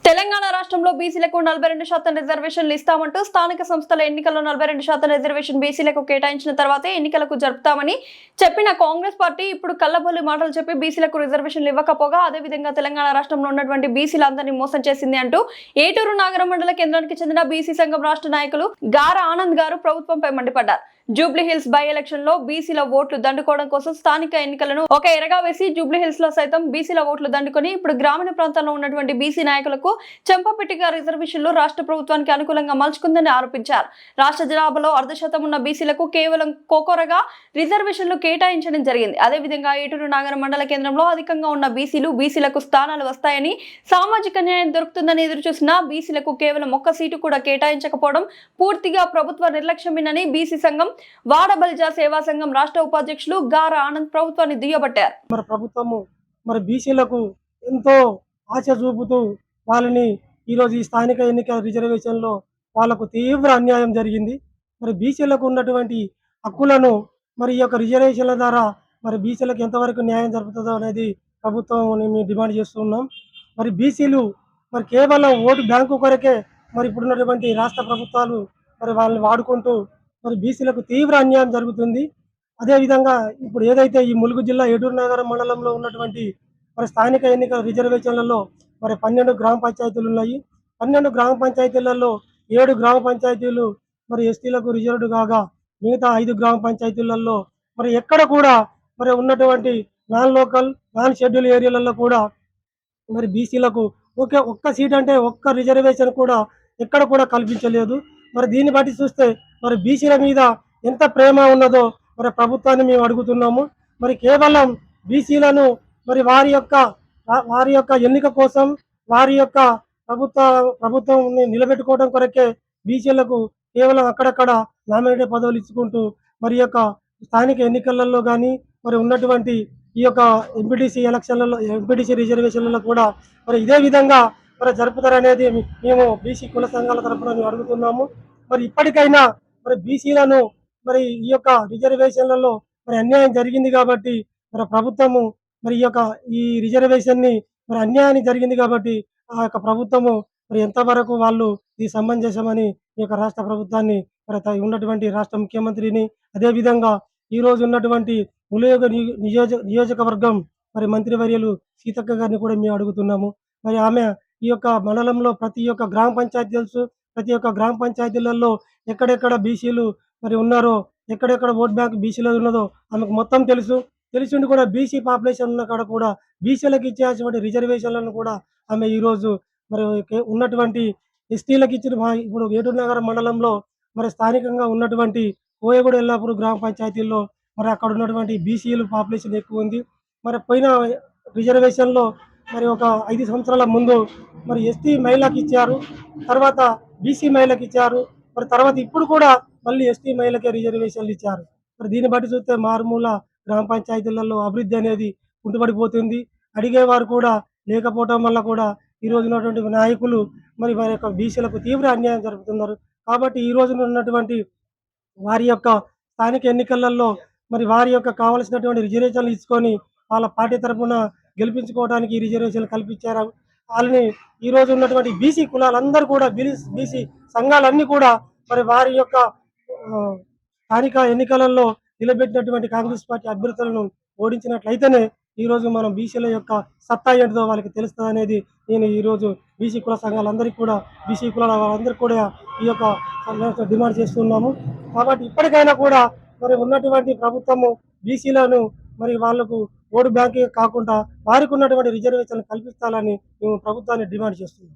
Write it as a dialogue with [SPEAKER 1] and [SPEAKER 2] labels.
[SPEAKER 1] తెలంగాణ రాష్ట్రంలో బీసీలకు 42% రిజర్వేషన్లు ఇస్తామంటూ స్థానిక సంస్థల ఎన్నికల్లో 42% రిజర్వేషన్ బీసీలకు కేటాయించిన తర్వాతే ఎన్నికలకు జరుపుతామని చెప్పిన కాంగ్రెస్ పార్టీ ఇప్పుడు కల్లబొల్లి మాటలు చెప్పి బీసీలకు రిజర్వేషన్లు ఇవ్వకపోగా అదేవిధంగా తెలంగాణ రాష్ట్రంలో ఉన్నటువంటి బీసీలందరినీ మోసం చేసింది అంటూ ఏటూరు నాగరం మండల కేంద్రానికి చెందిన బీసీ సంఘం రాష్ట్ర నాయకులు గార ఆనంద్ గారు ప్రభుత్వంపై మండిపడ్డారు. జూబ్లీ హిల్స్ బై ఎలక్షన్ లో బీసీల ఓట్లు దండుకోవడం కోసం స్థానిక ఎన్నికలను ఒక ఎరగా వేసి జూబ్లీ హిల్స్ లో సైతం బీసీల ఓట్లు దండుకొని ఇప్పుడు గ్రామీణ ప్రాంతాల్లో ఉన్నటువంటి బీసీ నాయకులకు చెంపపెట్టిగా రిజర్వేషన్లు రాష్ట్ర ప్రభుత్వానికి అనుకూలంగా మలుచుకుందని ఆరోపించారు. రాష్ట్ర జనాభాలో 0.5% ఉన్న బీసీలకు కేవలం కోకొరగా రిజర్వేషన్లు కేటాయించడం జరిగింది. అదేవిధంగా ఏటూరు నాగరం మండల కేంద్రంలో అధికంగా ఉన్న బీసీలకు స్థానాలు వస్తాయని, సామాజిక న్యాయం దొరుకుతుందని ఎదురుచూసిన బీసీలకు కేవలం ఒక్క సీటు కూడా కేటాయించకపోవడం పూర్తిగా ప్రభుత్వ నిర్లక్ష్యమేనని బీసీ సంఘం వాడబలిజా సేవా సంఘం రాష్ట్ర ఉపాధ్యక్షులు గార ఆనంద్ ప్రభుత్వాన్ని దుయ్యబట్టారు.
[SPEAKER 2] ప్రభుత్వము బీసీలకు ఎంతో ఆశ చూపుతూ వాళ్ళని ఈరోజు ఈ స్థానిక ఎన్నికల రిజర్వేషన్లో వాళ్ళకు తీవ్ర అన్యాయం జరిగింది. బీసీలకు ఉన్నటువంటి హక్కులను ఈ యొక్క రిజర్వేషన్ల ద్వారా బీసీలకు ఎంతవరకు న్యాయం జరుగుతుందో అనేది ప్రభుత్వం మేము డిమాండ్ చేస్తున్నాం. బీసీలు కేవలం ఓటు బ్యాంకు కొరకే ఇప్పుడున్నటువంటి రాష్ట్ర ప్రభుత్వాలు వాళ్ళని వాడుకుంటూ బీసీలకు తీవ్ర అన్యాయం జరుగుతుంది. అదేవిధంగా ఇప్పుడు ఏదైతే ఈ ములుగు జిల్లా ఏటూరు నగరం మండలంలో ఉన్నటువంటి స్థానిక ఎన్నికల రిజర్వేషన్లలో 12 గ్రామ పంచాయతీలు ఉన్నాయి. 12 గ్రామ పంచాయతీలలో 7 గ్రామ పంచాయతీలు ఎస్టీలకు రిజర్వ్డ్ కాగా మిగతా 5 గ్రామ పంచాయతీలలో ఎక్కడ కూడా ఉన్నటువంటి నాన్ లోకల్ నాన్ షెడ్యూల్ ఏరియాలలో కూడా బీసీలకు ఒక్క సీట్ అంటే ఒక్క రిజర్వేషన్ కూడా ఎక్కడ కూడా కల్పించలేదు. దీన్ని బట్టి చూస్తే బీసీల మీద ఎంత ప్రేమ ఉన్నదో ప్రభుత్వాన్ని మేము అడుగుతున్నాము. కేవలం బీసీలను వారి యొక్క ఎన్నిక కోసం వారి యొక్క ప్రభుత్వం నిలబెట్టుకోవడం కొరకే బీసీలకు కేవలం అక్కడక్కడ నామినేటెడ్ పదవులు ఇచ్చుకుంటూ యొక్క స్థానిక ఎన్నికలలో కానీ ఉన్నటువంటి ఈ యొక్క ఎంపీటీసీ రిజర్వేషన్లలో కూడా ఇదే విధంగా జరుపుతారనేది మేము బీసీ కుల సంఘాల తరఫున మేము అడుగుతున్నాము. ఇప్పటికైనా బీసీలను ఈ యొక్క రిజర్వేషన్లలో అన్యాయం జరిగింది కాబట్టి ప్రభుత్వము ఈ రిజర్వేషన్ ని అన్యాయాన్ని జరిగింది కాబట్టి ఆ యొక్క ప్రభుత్వము ఎంతవరకు వాళ్ళు ఇది సమంజసమని ఈ యొక్క రాష్ట్ర ప్రభుత్వాన్ని ఉన్నటువంటి రాష్ట్ర ముఖ్యమంత్రిని, అదేవిధంగా ఈ రోజు ఉన్నటువంటి ములుగు నియోజకవర్గం మంత్రివర్యులు సీతక్క గారిని కూడా మేము అడుగుతున్నాము. ఆమె ఈ యొక్క మండలంలో ప్రతి ఒక్క గ్రామ పంచాయతీ తెలుసు. ప్రతి ఒక్క గ్రామ పంచాయతీలలో ఎక్కడెక్కడ బీసీలు ఉన్నారో, ఎక్కడెక్కడ ఓట్ బ్యాంక్ బీసీలో ఉన్నదో ఆమెకు మొత్తం తెలుసు. తెలిసిండి కూడా బీసీ పాపులేషన్ ఉన్న కాడ కూడా బీసీలకు ఇచ్చేటువంటి రిజర్వేషన్లను కూడా ఆమె ఈరోజు ఉన్నటువంటి ఎస్టీలకు ఇచ్చిన ఇప్పుడు ఏటూరు నగరం మండలంలో స్థానికంగా ఉన్నటువంటి కోయగూడ ఎల్లాపూర్ గ్రామ పంచాయతీల్లో అక్కడ ఉన్నటువంటి బీసీలు పాపులేషన్ ఎక్కువ ఉంది. పోయిన రిజర్వేషన్లో ఒక 5 సంవత్సరాల ముందు ఎస్టీ మహిళలకు ఇచ్చారు, తర్వాత బీసీ మహిళలకు ఇచ్చారు, తర్వాత ఇప్పుడు కూడా మళ్ళీ ఎస్టీ మహిళకే రిజర్వేషన్లు ఇచ్చారు. దీన్ని బట్టి చూస్తే మారుమూల గ్రామ పంచాయతీలలో అభివృద్ధి అనేది కుంటుపడిపోతుంది. అడిగేవారు కూడా లేకపోవటం వల్ల కూడా ఈ రోజు ఉన్నటువంటి నాయకులు వారి యొక్క బీసీలకు తీవ్ర అన్యాయం జరుపుతున్నారు. కాబట్టి ఈ రోజున ఉన్నటువంటి వారి యొక్క స్థానిక ఎన్నికలలో వారి యొక్క కావలసినటువంటి రిజర్వేషన్లు ఇచ్చుకొని వాళ్ళ పార్టీ తరఫున గెలిపించుకోవడానికి ఈ రిజర్వేషన్లు కల్పించారు. వాళ్ళని ఈ రోజు ఉన్నటువంటి బీసీ కులాలందరూ కూడా బీసీ సంఘాలన్నీ కూడా వారి యొక్క స్థానిక ఎన్నికలలో నిలబెట్టినటువంటి కాంగ్రెస్ పార్టీ అభ్యర్థులను ఓడించినట్లయితేనే ఈ రోజు మనం బీసీల యొక్క సత్తా ఏంటిదో వాళ్ళకి తెలుస్తుంది అనేది నేను ఈరోజు బీసీ కుల సంఘాలందరికీ కూడా బీసీ కులాల వాళ్ళందరికీ కూడా ఈ యొక్క డిమాండ్ చేస్తున్నాము. కాబట్టి ఇప్పటికైనా కూడా ఉన్నటువంటి ప్రభుత్వము బీసీలను వాళ్లకు ఓటు బ్యాంకే కాకుండా వారికి ఉన్నటువంటి రిజర్వేషన్లు కల్పించాలని మేము ప్రభుత్వాన్ని డిమాండ్ చేస్తున్నాం.